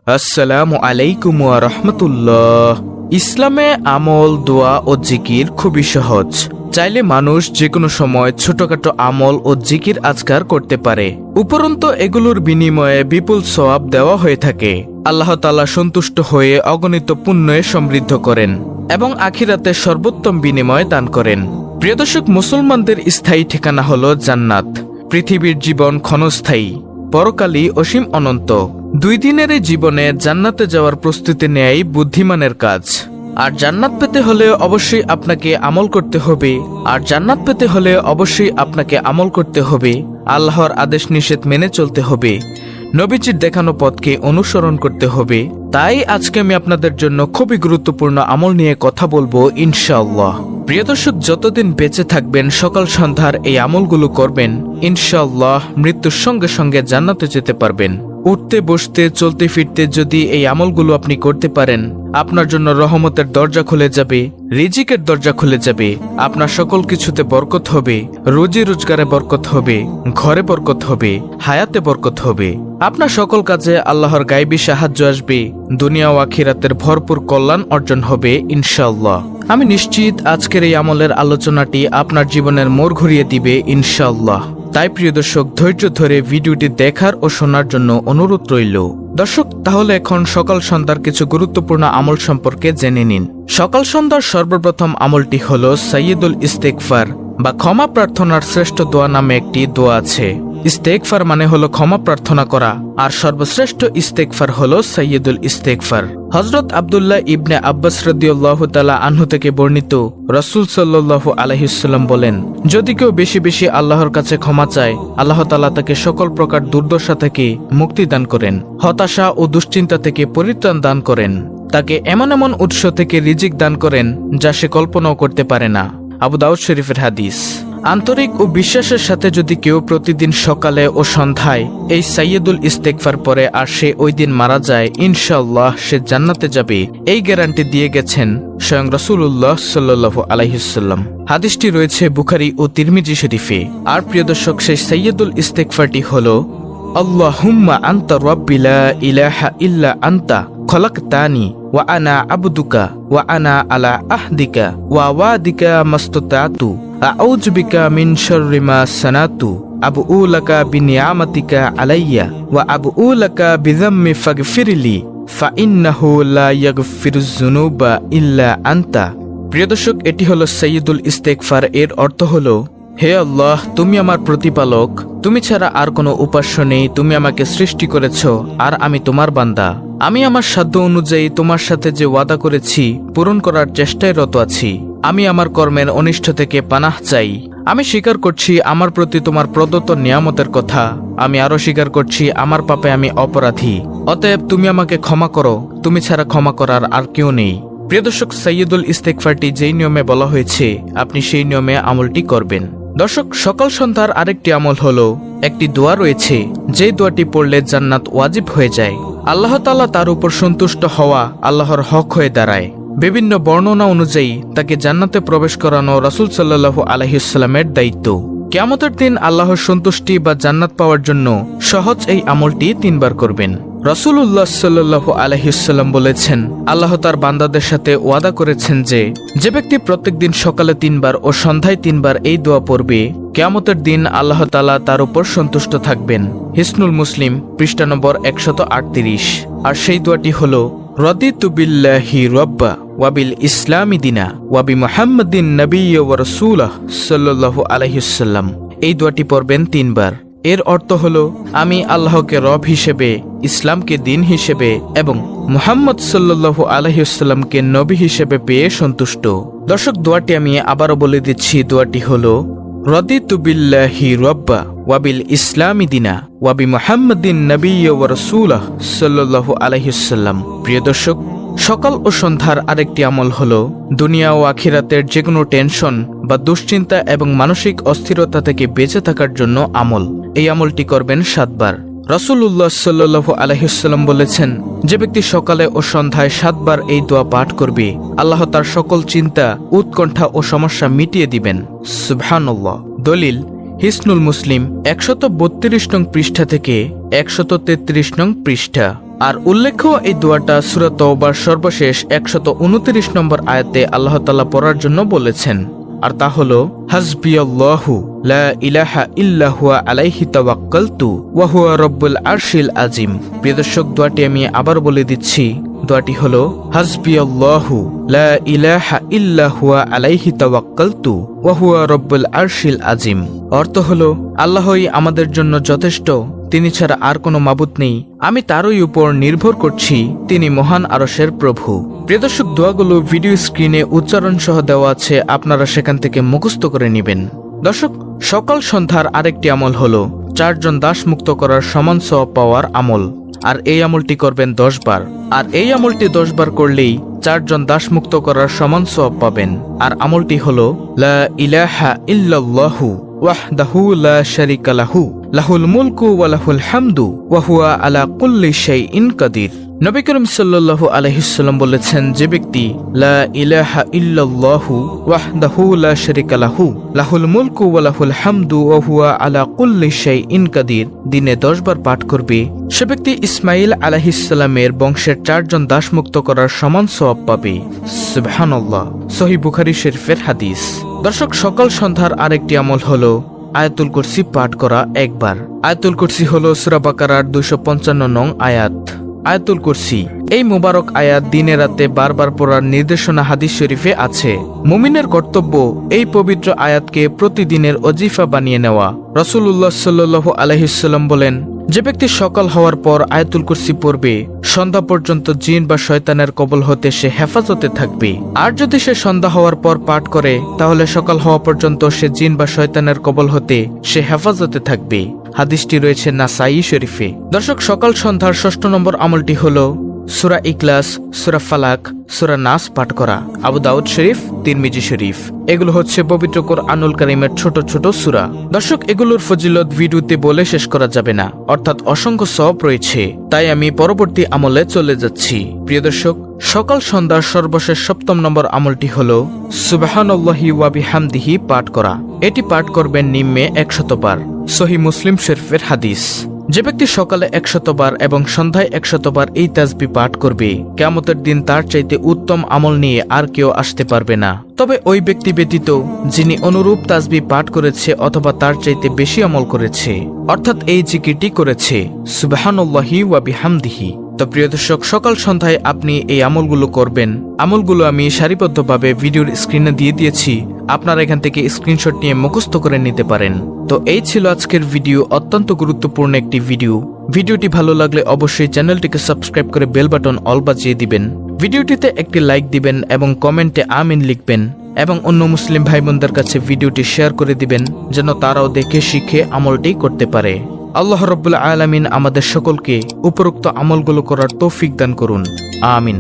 আসসালামু আলাইকুম ওয়া রাহমাতুল্লাহ। ইসলামে আমল, দোয়া ও জিকির খুবই সহজ। চাইলে মানুষ যে কোনো সময় ছোটখাটো আমল ও জিকির আজকার করতে পারে। উপরন্তু এগুলোর বিনিময়ে বিপুল সওয়াব দেওয়া হয়ে থাকে। আল্লাহ তাআলা সন্তুষ্ট হয়ে অগণিত পুণ্যে সমৃদ্ধ করেন এবং আখিরাতে সর্বোত্তম বিনিময় দান করেন। প্রিয় দর্শক, মুসলমানদের স্থায়ী ঠিকানা হলো জান্নাত। পৃথিবীর জীবন ক্ষণস্থায়ী, পরকালই অসীম অনন্ত। 2 দিনের এই জীবনে জান্নাতে যাওয়ার প্রস্তুতি নেয়াই বুদ্ধিমানের কাজ। আর জান্নাত পেতে হলে অবশ্যই আপনাকে আমল করতে হবে। আল্লাহর আদেশ নিষেধ মেনে চলতে হবে, নবীজির দেখানো পথকে অনুসরণ করতে হবে। তাই আজকে আমি আপনাদের জন্য খুবই গুরুত্বপূর্ণ আমল নিয়ে কথা বলবো ইনশাআল্লাহ। প্রিয় দর্শক, যতদিন বেঁচে থাকবেন সকাল সন্ধ্যার এই আমলগুলো করবেন, ইনশাআল্লাহ মৃত্যুর সঙ্গে সঙ্গে জান্নাতে যেতে পারবেন। উঠতে বসতে চলতে ফিরতে যদি এই আমলগুলো আপনি করতে পারেন, আপনার জন্য রহমতের দরজা খুলে যাবে, রিজিকের দরজা খুলে যাবে। আপনার সকল কিছুতে বরকত হবে, রুজি রোজগারে বরকত হবে, ঘরে বরকত হবে, হায়াতে বরকত হবে। আপনার সকল কাজে আল্লাহর গায়বী সাহায্য আসবে, দুনিয়া ও আখিরাতের ভরপুর কল্যাণ অর্জন হবে ইনশাআল্লাহ। আমি নিশ্চিত আজকের এই আমলের আলোচনাটি আপনার জীবনের মোড় ঘুরিয়ে দিবে ইনশাআল্লাহ। তাই প্রিয় দর্শক, ধৈর্য ধরে ভিডিওটি দেখার ও শোনার জন্য অনুরোধ রইল। দর্শক, তাহলে এখন সকাল সন্ধ্যার কিছু গুরুত্বপূর্ণ আমল সম্পর্কে জেনে নিন। সকাল সন্ধ্যার সর্বপ্রথম আমলটি হলো সাইয়্যিদুল ইস্তেগফার বা ক্ষমা প্রার্থনার শ্রেষ্ঠ দোয়া নামে একটি দোয়া আছে। ইস্তেগফার মানে হলো ক্ষমা প্রার্থনা করা, আর সর্বশ্রেষ্ঠ ইস্তেগফার হলো সাইয়্যিদুল ইস্তেগফার। হযরত আব্দুল্লাহ ইবনে আব্বাস রাদিয়াল্লাহু তাআলা আনহু থেকে বর্ণিত, রাসূল সাল্লাল্লাহু আলাইহি ওয়াসাল্লাম বলেন, যদি কেউ বেশি বেশি আল্লাহর কাছে ক্ষমা চায়, আল্লাহ তাআলা তাকে সকল প্রকার দুর্দশা থেকে মুক্তি দান করেন, হতাশা ও দুশ্চিন্তা থেকে পরিত্রাণ দান করেন, তাকে এমন এমন উৎস থেকে রিজিক দান করেন যা সে কল্পনাও করতে পারে না। আবু দাউদ শরীফের হাদিস। আন্তরিক ও বিশ্বাসের সাথে যদি কেউ প্রতিদিন সকালে ও সন্ধ্যায় এই সাইয়্যিদুল ইস্তেগফার পড়ে আর সে ওই দিন মারা যায়, ইনশাআল্লাহ সে জান্নাতে যাবে। এই গ্যারান্টি দিয়ে গেছেন স্বয়ং রাসূলুল্লাহ সাল্লাল্লাহু আলাইহি ওয়াসাল্লাম। হাদিসটি রয়েছে বুখারী ও তিরমিজি শরীফে। আর প্রিয় দর্শক, সেই সাইয়্যিদুল ইস্তেগফারটি হলো, আল্লাহুম্মা আনতা রাব্বি লা ইলাহা ইল্লা আনতা খলাকতানি ওয়া আনা আবদুকা ওয়া আনা আলা আহদিকা ওয়া ওয়াদিকা মাসতাতু আউযু বিকা মিন শাররি মা সানাতু আবউ লাকা বিনিয়ামাতিকা আলাইয়া ওয়া আবউ লাকা বিযাম্মি ফাগফিরলি ফাইন্নাহু লা ইয়াগফিরুয যুনুবা ইল্লা আনতা। প্রিয় দর্শক, এটি হলো সাইয়্যিদুল ইস্তেগফার। এর অর্থ হলো, হে আল্লাহ, তুমি আমার প্রতিপালক, তুমি ছাড়া আর কোনো উপাস্য নেই। তুমি আমাকে সৃষ্টি করেছ আর আমি তোমার বান্দা। আমি আমার সাধ্য অনুযায়ী তোমার সাথে যে ওয়াদা করেছি পূরণ করার চেষ্টায় রত আছি। আমি আমার কর্মের অনিষ্ট থেকে পানাহ চাই। আমি স্বীকার করছি আমার প্রতি তোমার প্রদত্ত নিয়ামতের কথা। আমি আরো স্বীকার করছি আমার পাপে আমি অপরাধী। অতএব তুমি আমাকে ক্ষমা করো, তুমি ছাড়া ক্ষমা করার আর কেউ নেই। প্রিয় দর্শক, সাইয়্যিদুল ইস্তেগফারটি যেই নিয়মে বলা হয়েছে আপনি সেই নিয়মে আমলটি করবেন। দর্শক, সকাল সন্ধ্যার আরেকটি আমল হলো, একটি দোয়া রয়েছে যে দোয়াটি পড়লে জান্নাত ওয়াজিব হয়ে যায়। আল্লাহ তাআলা তার উপর সন্তুষ্ট হওয়া আল্লাহর হক হয়ে দাঁড়ায়। বিভিন্ন বর্ণনা অনুযায়ী তাকে জান্নাতে প্রবেশ করানো রাসূল সাল্লাল্লাহু আলাইহি ওয়াসাল্লামের দায়িত্ব। কিয়ামতের দিন আল্লাহর সন্তুষ্টি বা জান্নাত পাওয়ার জন্য সহজ এই আমলটি 3 বার করবেন। রাসূলুল্লাহ সাল্লাল্লাহু আলাইহি ওয়াসাল্লাম বলেছেন, আল্লাহ তার বান্দাদের সাথে ওয়াদা করেছেন যে ব্যক্তি প্রত্যেকদিন সকালে 3 বার ও সন্ধ্যায় 3 বার এই দোয়া পড়বে, কিয়ামতের দিন আল্লাহ তাআলা তার উপর সন্তুষ্ট থাকবেন। হিসনুল মুসলিম, পৃষ্ঠা নম্বর 138। আর সেই দোয়াটি হলো, রাদিতু বিল্লাহি রাব্বা ওয়া বিল ইসলামি দিনা ওয়া বি মুহাম্মাদিন নাবিয়্যা ওয়া রাসূলা সাল্লাল্লাহু আলাইহি ওয়াসাল্লাম। এই দোয়াটি পড়বেন 3 বার। এর অর্থ হলো, আমি আল্লাহকে রব হিসেবে, ইসলামকে দিন হিসেবে এবং মুহাম্মদ সাল্লাল্লাহু আলাইহি ওয়াসাল্লামকে নবী হিসেবে পেয়ে সন্তুষ্ট। দর্শক, দোয়াটি আমি আবারও বলে দিচ্ছি। দোয়াটি হলো, রাদিতু বিল্লাহি রাব্বা ওয়া বিল ইসলামি দিনা ওয়া বি মুহাম্মাদিন নাবিয়্যা ওয়া রাসূলা সাল্লাল্লাহু আলাইহি ওয়াসাল্লাম। প্রিয় দর্শক, সকাল ও সন্ধ্যার আরেকটি আমল হলো, দুনিয়া ও আখিরাতের যে কোনো টেনশন বা দুশ্চিন্তা এবং মানসিক অস্থিরতা থেকে বেঁচে থাকার জন্য আমল। এই আমলটি করবেন 7 বার। রাসূলুল্লাহ সাল্লাল্লাহু আলাইহি ওয়াসাল্লাম বলেছেন, যে ব্যক্তি সকালে ও সন্ধ্যায় 7 বার এই দোয়া পাঠ করবে, আল্লাহ তার সকল চিন্তা, উৎকণ্ঠা ও সমস্যা মিটিয়ে দিবেন। সুবহানাল্লাহ। দলিল, হিসনুল মুসলিম 132 নং পৃষ্ঠা থেকে 133 নং পৃষ্ঠা। আর উল্লেখ্য এই দোয়াটা সূরা তাওবার সর্বশেষ 129 নম্বর আয়াতে আল্লাহ তাআলা পড়ার জন্য বলেছেন, আর তা হলো হাসবিয়াল্লাহু লা ইলাহা ইল্লা হুয়া আলাইহি তাওয়াক্কালতু ওয়া হুয়া রাব্বুল আরশিল আজিম। প্রিয় দর্শক, দোয়াটি আমি আবার বলে দিচ্ছি। দোয়াটি হলো হাসবিয়াল্লাহু লা ইলাহা ইল্লা হুয়া আলাইহি তাওয়াক্কালতু ওয়া হুয়া রাব্বুল আরশিল আজিম। অর্থ হলো আল্লাহই আমাদের জন্য যথেষ্ট, তিনি ছাড়া আর কোনো মাবুদ নেই, আমি তারই উপর নির্ভর করছি, তিনি মহান আরশের প্রভু। প্রিয় দর্শক, দোয়াগুলো ভিডিও স্ক্রিনে উচ্চারণ সহ দেওয়া আছে, আপনারা সেখান থেকে মুখস্থ করে নেবেন। দর্শক, সকাল সন্ধ্যার আরেকটি আমল হলো 4 জন দাস মুক্ত করার সমান সওয়াব পাওয়ার আমল। আর এই আমলটি করবেন 10 বার। আর এই আমলটি 10 বার করলেই 4 জন দাস মুক্ত করার সমান সওয়াব পাবেন। আর আমলটি হলো লা ইলাহা ইল্লাল্লাহু ওয়াহদাহু লা শারীকা লাহু লাহুল মুলকু ওয়া লাহুল হামদু ওয়া হুয়া আলা কুল্লি শাইইন কাদির। নবী করিম সাল্লাল্লাহু আলাইহি সাল্লাম বলেছেন, যে ব্যক্তি লা ইলাহা ইল্লাল্লাহু ওয়াহদাহু লা শারীকা লাহু লাহুল মুলকু ওয়া লাহুল হামদু ওয়া হুয়া আলা কুল্লি শাইইন কাদির দিনে 10 বার পাঠ করবে, সে ব্যক্তি ইসমাঈল আলাইহিস সালামের বংশের 4 জন দাস মুক্ত করার সমান সওয়াব পাবে। সুবহানাল্লাহ। সহিহ বুখারী শরীফের হাদিস। দর্শক, সকাল সন্ধ্যার আরেকটি আমল হলো আয়াতুল কুরসি পাঠ করা একবার। আয়াতুল কুরসি হলো সূরা বাকারার 255 নং আয়াত। আয়াতুল কুরসি এই মুবারক আয়াত দিনে রাতে বারবার পড়ার নির্দেশনা হাদিস শরীফে আছে। মুমিনের কর্তব্য এই পবিত্র আয়াতকে প্রতিদিনের ওজিফা বানিয়ে নেওয়া। রাসূলুল্লাহ সাল্লাল্লাহু আলাইহি সাল্লাম বলেন, যে ব্যক্তি সকাল হওয়ার পর আয়াতুল কুরসি পড়বে, সন্ধ্যা পর্যন্ত জিন বা শয়তানের কবল হতে সে হেফাজতে থাকবে। আর যদি সে সন্ধ্যা হওয়ার পর পাঠ করে, তাহলে সকাল হওয়া পর্যন্ত সে জিন বা শয়তানের কবল হতে সে হেফাজতে থাকবে। হাদিসটি রয়েছে নাসাঈ শরীফে। দর্শক, সকাল সন্ধ্যার 6 নম্বর আমলটি হলো সূরা ইখলাস, সূরা ফালাক, সূরা নাস পাঠ করা। আবু দাউদ শরীফ, তিরমিজি শরীফ। এগুলো হচ্ছে পবিত্র কোরআনুল কারীমের ছোট ছোট সূরা। দর্শক, এগুলোর ফজিলত ভিডিওতে বলে শেষ করা যাবে না, অর্থাৎ অসংখ্য সওয়াব রয়েছে। তাই আমি পরবর্তী আমলে চলে যাচ্ছি। প্রিয় দর্শক, সকাল সন্ধ্যার সর্বশেষ 7 নম্বর আমলটি হলো সুবহানাল্লাহি ওয়া বিহামদিহি পাঠ করা। এটি পাঠ করবেন নিম্নে 100 বার। সহিহ মুসলিম শরীফের হাদিস। যে ব্যক্তি সকালে 100 বার এবং সন্ধ্যায় 100 বার এই তাসবিহ পাঠ করবে, কিয়ামতের দিন তার চাইতে উত্তম আমল নিয়ে আর কেউ আসতে পারবে না। তবে ওই ব্যক্তি ব্যতীত যিনি অনুরূপ তাসবিহ পাঠ করেছে অথবা তার চাইতে বেশি আমল করেছে, অর্থাৎ এই জিকিরটি করেছে সুবহানাল্লাহি ওয়া বিহামদিহি। তো প্রিয় দর্শক, সকাল সন্ধ্যায় আপনি এই আমলগুলো করবেন। আমলগুলো আমি সারিবদ্ধভাবে ভিডিওর স্ক্রিনে দিয়ে দিয়েছি, আপনারা এখান থেকে স্ক্রিনশট নিয়ে মুখস্থ করে নিতে পারেন। তো এই ছিল আজকের ভিডিও, অত্যন্ত গুরুত্বপূর্ণ একটি ভিডিও। ভিডিওটি ভালো লাগলে অবশ্যই চ্যানেলটিকে সাবস্ক্রাইব করে বেল বাটন অল বাজিয়ে দিবেন। ভিডিওটিতে একটি লাইক দিবেন এবং কমেন্টে আমিন লিখবেন এবং অন্য মুসলিম ভাই বোনদের কাছে ভিডিওটি শেয়ার করে দিবেন, যেন তারাও দেখে শিখে আমলটি করতে পারে। আল্লাহ রাব্বুল আলামিন আমাদের সকলকে উপরোক্ত আমলগুলো করার তৌফিক দান করুন। আমিন।